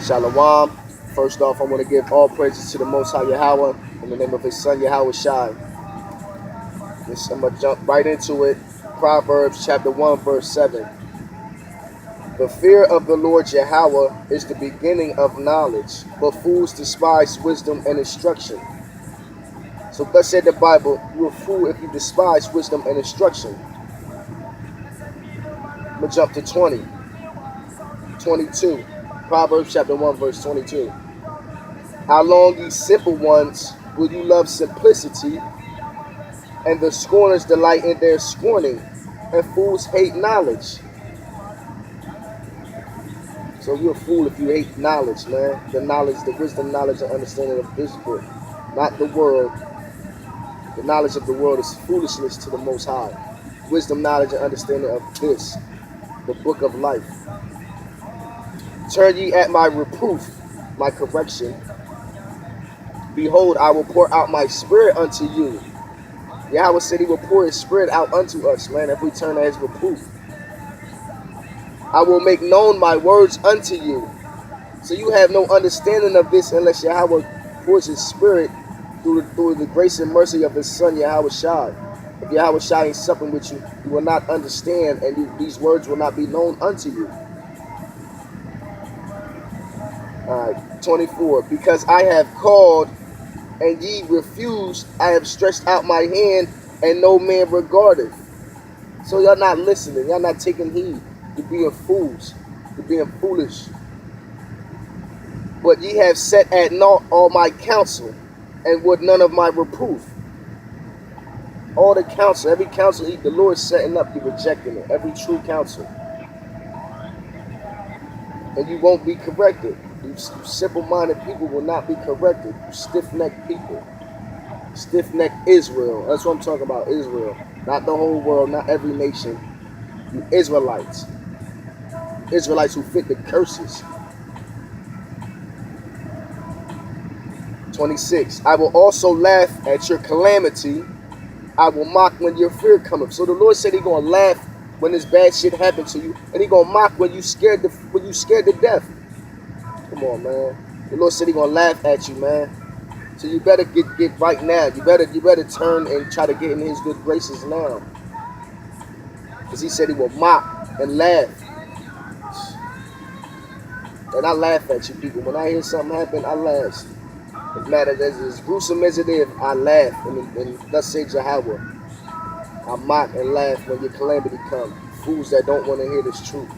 Shalom. First off, I want to give all praises to the Most High Yahawah in the name of His Son Yahawahshi. I'm going to jump right into it. Proverbs chapter 1, verse 7. The fear of the Lord Yahawah is the beginning of knowledge, but fools despise wisdom and instruction. So thus said the Bible, you're a fool if you despise wisdom and instruction. I'm going to jump to 22. Proverbs chapter 1, verse 22. How long, ye simple ones, will you love simplicity, and the scorners delight in their scorning, and fools hate knowledge? So you're a fool if you hate knowledge, man. The knowledge, the wisdom, knowledge, and understanding of this book, not the world. The knowledge of the world is foolishness to the Most High. Wisdom, knowledge, and understanding of this, the book of life. Turn ye at my reproof, my correction. Behold, I will pour out my spirit unto you. Yahweh said He will pour His spirit out unto us, man, if we turn at His reproof. I will make known my words unto you. So you have no understanding of this unless Yahweh pours His spirit through the grace and mercy of His Son Yahawahshi. If Yahawahshi ain't supping with you, you will not understand, and these words will not be known unto you. Alright, 24. Because I have called, and ye refused, I have stretched out my hand, and no man regardeth. So y'all not listening, y'all not taking heed. You're being fools, you're being foolish. But ye have set at naught all my counsel, and would none of my reproof. All the counsel, every counsel the Lord is setting up, you're rejecting it. Every true counsel. And you won't be corrected. You simple-minded people will not be corrected. You stiff-necked people. Stiff-necked Israel. That's what I'm talking about, Israel. Not the whole world, not every nation. You Israelites. Israelites who fit the curses. 26. I will also laugh at your calamity. I will mock when your fear cometh. So the Lord said He's gonna laugh when this bad shit happens to you, and He gonna mock when you scared to death. Come on, man. The Lord said He's gonna laugh at you, man. So you better get right now. You better turn and try to get in His good graces now, because He said He will mock and laugh. And I laugh at you people. When I hear something happen, I laugh. It matters as gruesome as it is, I laugh. And thus says Yahawah. I mock and laugh when your calamity comes. Fools that don't want to hear this truth.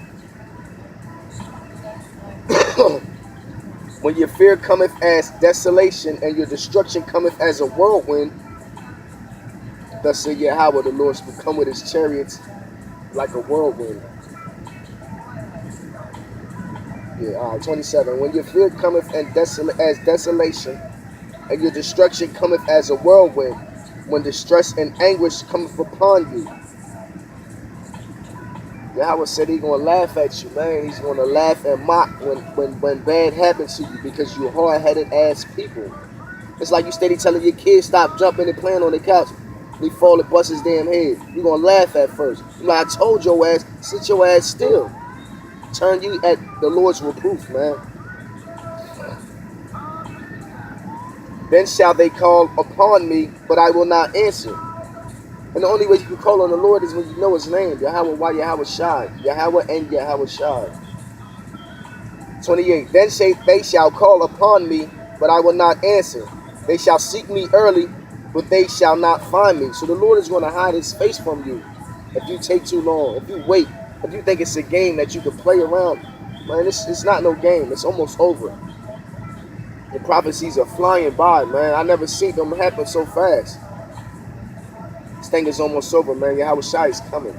When your fear cometh as desolation, and your destruction cometh as a whirlwind, thus says Yahawah, the Lord will come with His chariots like a whirlwind. Yeah, all right, 27. When your fear cometh as desolation, and your destruction cometh as a whirlwind, when distress and anguish cometh upon you. Yahweh said He's going to laugh at you, man. He's going to laugh and mock when bad happens to you, because you're hard-headed ass people. It's like you steady telling your kids stop jumping and playing on the couch. They fall and bust his damn head. You're going to laugh at first. You're like, I told your ass, sit your ass still. Turn you at the Lord's reproof, man. Then shall they call upon me, but I will not answer. And the only way you can call on the Lord is when you know His name. Yahawah Yahawahshi. Yahawah and Yahawahshi. 28. Then they shall call upon me, but I will not answer. They shall seek me early, but they shall not find me. So the Lord is going to hide His face from you if you take too long. If you wait. If you think it's a game that you can play around, man, it's not no game. It's almost over. The prophecies are flying by, man. I never seen them happen so fast. This thing is almost over, man. Yahawahshi is coming.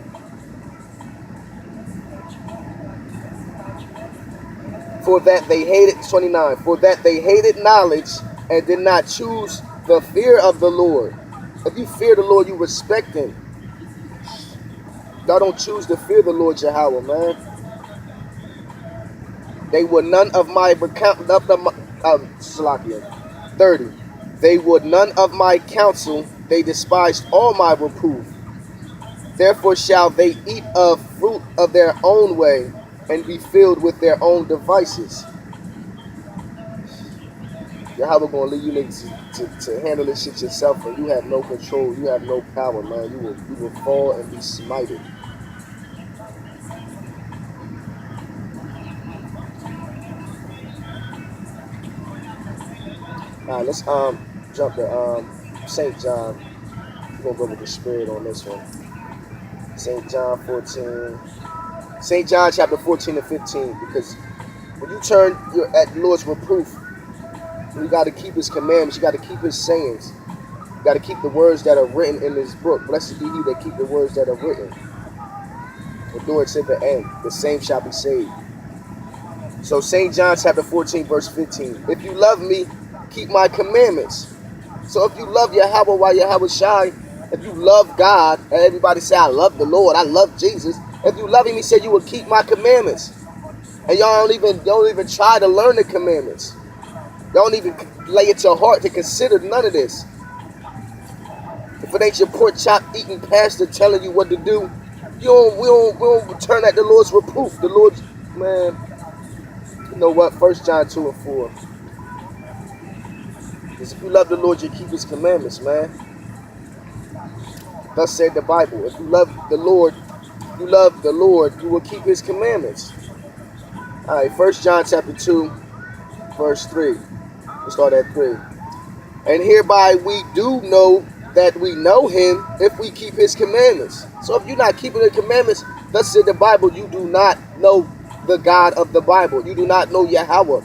For that they hated, 29. For that they hated knowledge and did not choose the fear of the Lord. If you fear the Lord, you respect Him. Y'all don't choose to fear the Lord Yahawah, man. They were none of my 30. They would none of my counsel. They despised all my reproof. Therefore shall they eat of fruit of their own way, and be filled with their own devices. Yahweh gonna leave you niggas to handle this shit yourself, and you have no control, you have no power, man. You will fall and be smited. Alright, let's jump to St. John. We're gonna go with the spirit on this one. St. John 14. St. John chapter 14 and 15, because when you turn at the Lord's reproof, you got to keep his commandments, you got to keep his sayings, you got to keep the words that are written in this book. Blessed be he that keep the words that are written. Endurance at the end, the same shall be saved. So St. John chapter 14 verse 15, if you love me, keep my commandments. So if you love Yahawah Yahawah, if you love God, and everybody say I love the Lord, I love Jesus. If you love him, he said you will keep my commandments. And y'all don't even try to learn the commandments. Don't even lay it to heart to consider none of this. If it ain't your pork chop eating pastor telling you what to do, we don't turn at the Lord's reproof. The Lord's, man, you know what? 1 John 2 and 4. Because if you love the Lord, you keep his commandments, man. Thus said the Bible. If you love the Lord, you will keep his commandments. Alright, 1 John chapter 2, verse 3. We'll start at 3. And hereby we do know that we know him if we keep his commandments. So if you're not keeping the commandments, thus said the Bible, you do not know the God of the Bible. You do not know Yahawah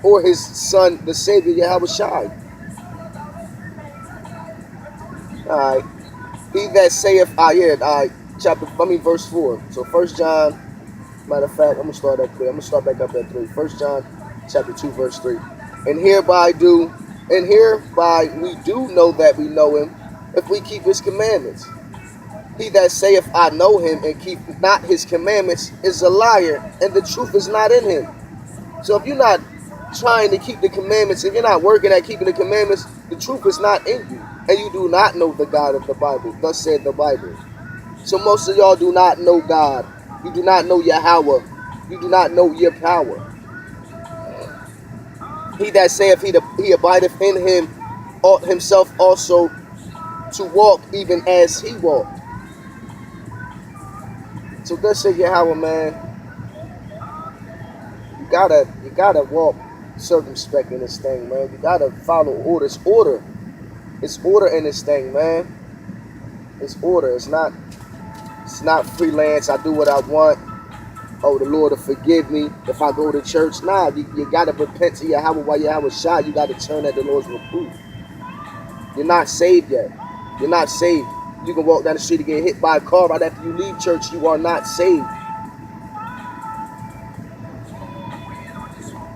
or his son, the Savior, Yahawahshi. Alright. He that saith, verse 4. So 1 John, matter of fact, I'm going to start at 3. I'm going to start back up at 3. 1 John chapter 2, verse 3. And hereby we do know that we know him if we keep his commandments. He that saith, I know him, and keep not his commandments is a liar, and the truth is not in him. So if you're not trying to keep the commandments, if you're not working at keeping the commandments, the truth is not in you. And you do not know the God of the Bible. Thus said the Bible. So most of y'all do not know God. You do not know Yahawah. You do not know your power. He that saith he abideth in him, ought himself also to walk even as he walked. So thus said Yahawah, man. You gotta walk circumspect in this thing, man. You gotta follow orders. It's order in this thing, man. It's order. It's not freelance. I do what I want. Oh, the Lord will forgive me if I go to church. Nah, you gotta repent to Yahawah. You gotta turn at the Lord's reproof. You're not saved yet. You're not saved. You can walk down the street and get hit by a car right after you leave church. You are not saved.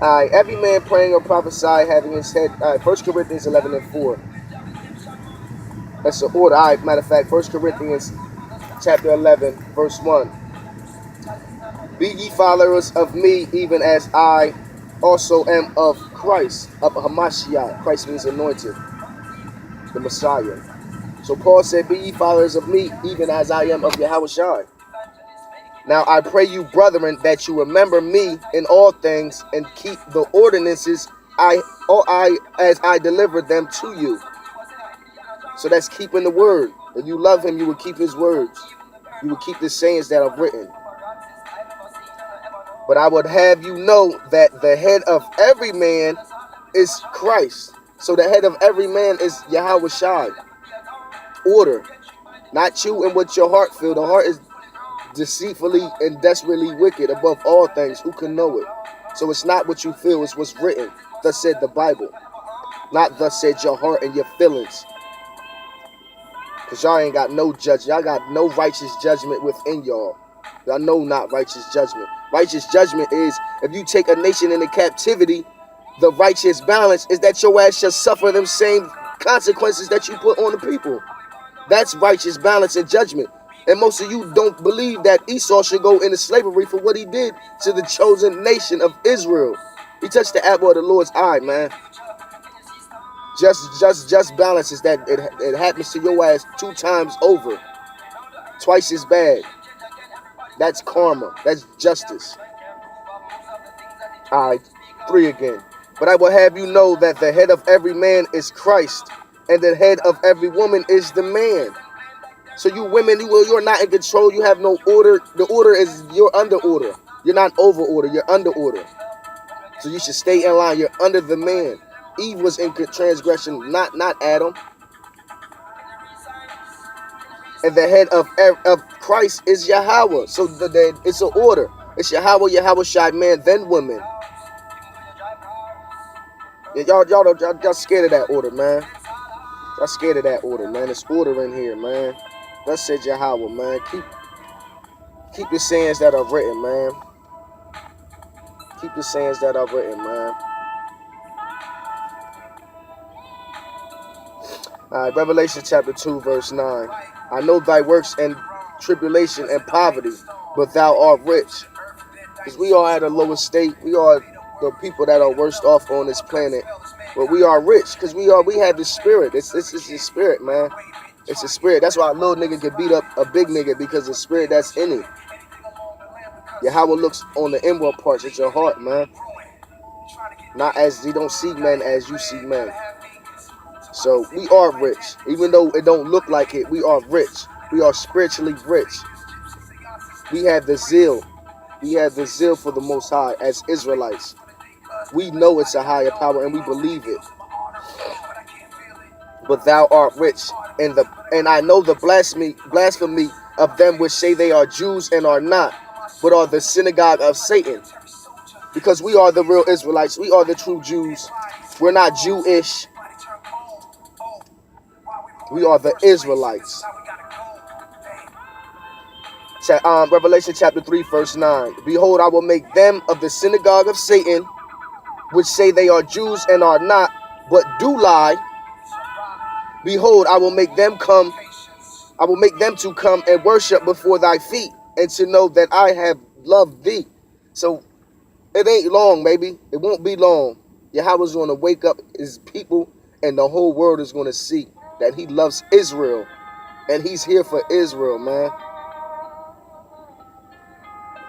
Alright, every man praying or prophesying having his head. Alright, 1 Corinthians 11 and 4. That's the order. Alright, matter of fact, 1 Corinthians chapter 11, verse 1. Be ye followers of me, even as I also am of Christ, of Hamashiach. Christ means anointed, the Messiah. So Paul said, be ye followers of me, even as I am of Yahawahshi. Now I pray you, brethren, that you remember me in all things and keep the ordinances as I delivered them to you. So that's keeping the word. If you love him, you will keep his words. You will keep the sayings that are written. But I would have you know that the head of every man is Christ. So the head of every man is Yahawahshi. Order. Not you and what your heart feel. The heart is deceitfully and desperately wicked above all things. Who can know it? So it's not what you feel, it's what's written. Thus said the Bible. Not thus said your heart and your feelings. Because y'all ain't got no judgment. Y'all got no righteous judgment within y'all. Y'all know not righteous judgment. Righteous judgment is if you take a nation into captivity, the righteous balance is that your ass shall suffer them same consequences that you put on the people. That's righteous balance and judgment. And most of you don't believe that Esau should go into slavery for what he did to the chosen nation of Israel. He touched the apple of the Lord's eye, man. Just balance is that it happens to your ass 2 times over. Twice as bad. That's karma. That's justice. Alright, 3 again. But I will have you know that the head of every man is Christ, and the head of every woman is the man. So you women, you're not in control. You have no order. The order is you're under order. You're not over order. You're under order. So you should stay in line. You're under the man. Eve was in transgression, not Adam. And the head of Christ is Yahawah. So it's an order. It's Yahawah, Yahawahshi, man, then woman. Yeah, y'all scared of that order, man. Y'all scared of that order, man. It's order in here, man. Thus said Yahawah, man. Keep the sayings that are written, man. Keep the sayings that are written, man. All right, Revelation chapter 2, verse 9. I know thy works and tribulation and poverty, but thou art rich. Because we are at a lower state. We are the people that are worst off on this planet. But we are rich because we have the spirit. It's the spirit, man. It's the spirit. That's why a little nigga can beat up a big nigga, because the spirit that's in it. Yahawah looks on the inward parts. It's your heart, man. Not as you don't see men as you see men. So we are rich. Even though it don't look like it, we are rich. We are spiritually rich. We have the zeal. We have the zeal for the Most High as Israelites. We know it's a higher power and we believe it. But thou art rich, and I know the blasphemy of them which say they are Jews and are not, but are the synagogue of Satan. Because we are the real Israelites. We are the true Jews. We're not Jewish. We are the Israelites. Revelation chapter 3, verse 9. Behold, I will make them of the synagogue of Satan, which say they are Jews and are not, but do lie. Behold, I will make them to come and worship before thy feet, and to know that I have loved thee. So it ain't long, baby. It won't be long. Yahawah's going to wake up his people, and the whole world is going to see that he loves Israel, and he's here for Israel, man.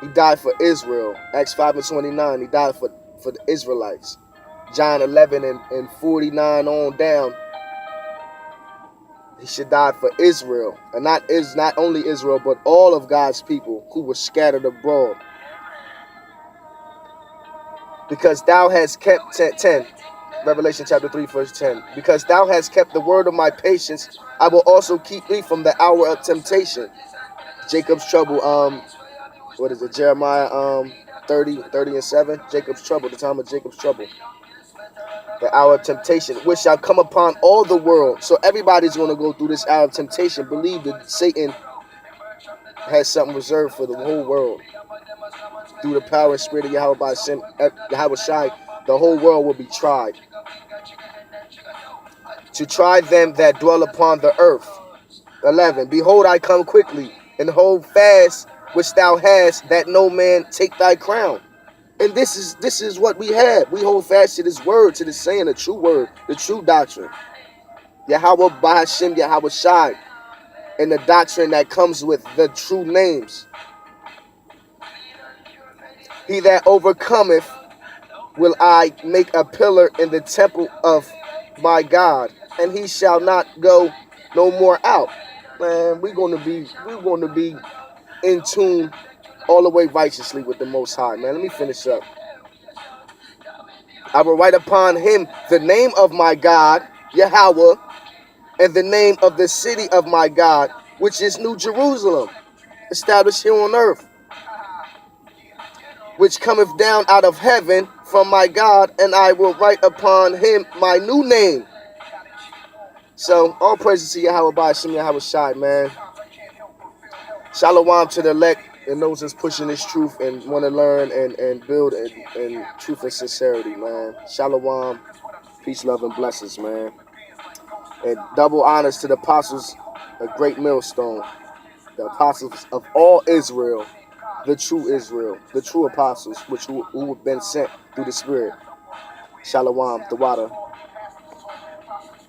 He died for Israel. Acts 5:29, he died for the Israelites. John 11 and 49 on down, he should die for Israel. And not only Israel, but all of God's people who were scattered abroad. Because thou hast kept 10. Revelation chapter 3, verse 10. Because thou hast kept the word of my patience, I will also keep thee from the hour of temptation. Jacob's trouble. What is it? Jeremiah 30 and 7. Jacob's trouble. The time of Jacob's trouble. The hour of temptation, which shall come upon all the world. So everybody's going to go through this hour of temptation. Believe that Satan has something reserved for the whole world. Through the power and spirit of Yahawahshi, the whole world will be tried. To try them that dwell upon the earth. 11. Behold, I come quickly, and hold fast which thou hast, that no man take thy crown. And this is what we have. We hold fast to this word, to the saying, the true word, the true doctrine. Yahawah Bahashim Yahawahshi, and the doctrine that comes with the true names. He that overcometh will I make a pillar in the temple of my God, and he shall not go no more out. Man, we're gonna be in tune all the way righteously with the Most High, man. Let me finish up. I will write upon him the name of my God, Yahawah, and the name of the city of my God, which is New Jerusalem, established here on earth, which cometh down out of heaven from my God, and I will write upon him my new name. So, all praises to Yahawah Bahashim Yahawahshi, man. Shalom to the elect and those that's pushing this truth and want to learn and build in truth and sincerity, man. Shalom, peace, love, and blessings, man. And double honors to the apostles, a great millstone. The apostles of all Israel, the true apostles, who have been sent through the Spirit. Shalom, the water.